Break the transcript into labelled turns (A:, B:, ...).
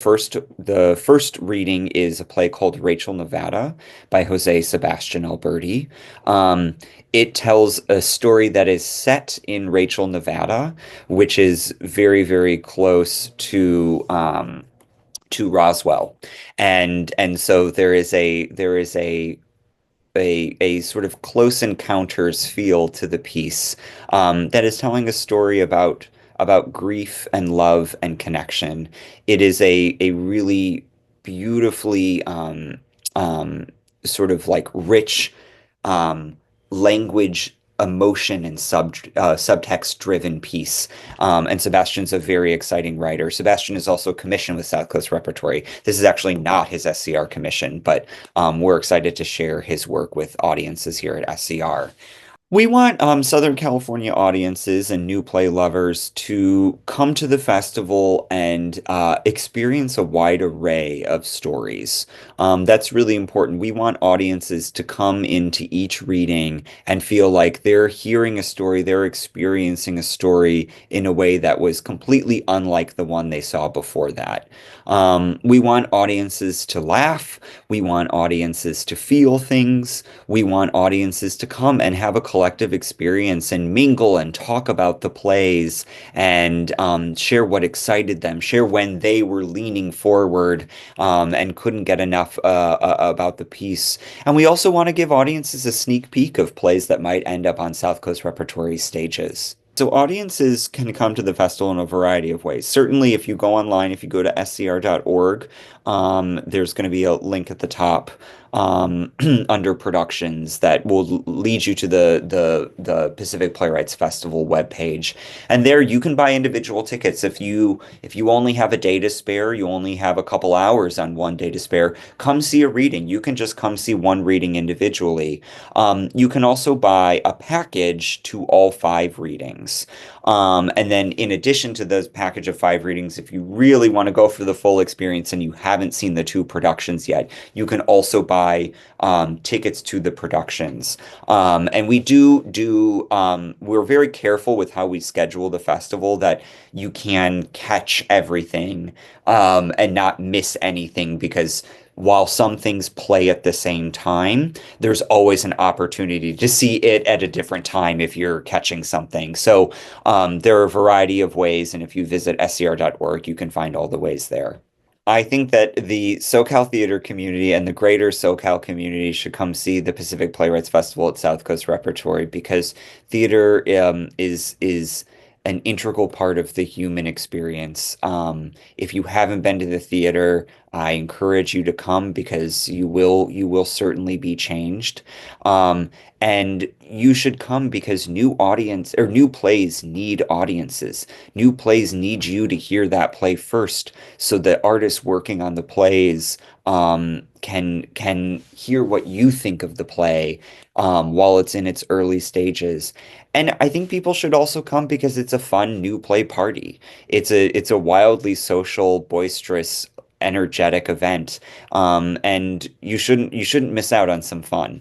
A: The first reading is a play called Rachel, Nevada by Sebastian Alberdi. It tells a story that is set in Rachel, Nevada, which is very, very close to Roswell. And so there is a sort of close encounters feel to the piece, that is telling a story about grief and love and connection. It is a really beautifully sort of like rich um, language, emotion, and subtext driven piece. And Sebastian's a very exciting writer. Sebastian is also commissioned with South Coast Repertory. This is actually not his SCR commission, but we're excited to share his work with audiences here at SCR. We want Southern California audiences and new play lovers to come to the festival and experience a wide array of stories. That's really important. We want audiences to come into each reading and feel like they're hearing a story, they're experiencing a story in a way that was completely unlike the one they saw before that. We want audiences to laugh. We want audiences to feel things. We want audiences to come and have a collective experience and mingle and talk about the plays and share what excited them, share when they were leaning forward and couldn't get enough about the piece. And we also want to give audiences a sneak peek of plays that might end up on South Coast Repertory stages. So audiences can come to the festival in a variety of ways. Certainly, if you go online, if you go to scr.org, there's going to be a link at the top under productions that will lead you to the Pacific Playwrights Festival webpage. And there you can buy individual tickets. If you only have a day to spare, you only have a couple hours on one day to spare, come see a reading. You can just come see one reading individually. You can also buy a package to all five readings. And then in addition to the package of five readings, if you really want to go for the full experience and you haven't seen the two productions yet, you can also buy tickets to the productions. And we're very careful with how we schedule the festival that you can catch everything and not miss anything because while some things play at the same time, there's always an opportunity to see it at a different time if you're catching something. So there are a variety of ways, and if you visit scr.org, you can find all the ways there. I think that the SoCal theater community and the greater SoCal community should come see the Pacific Playwrights Festival at South Coast Repertory because theater is an integral part of the human experience. If you haven't been to the theater, I encourage you to come because you will certainly be changed. And you should come because new plays need audiences. New plays need you to hear that play first, so the artists working on the plays can hear what you think of the play while it's in its early stages. And I think people should also come because it's a fun new play party. It's a wildly social, boisterous, energetic event, and you shouldn't miss out on some fun.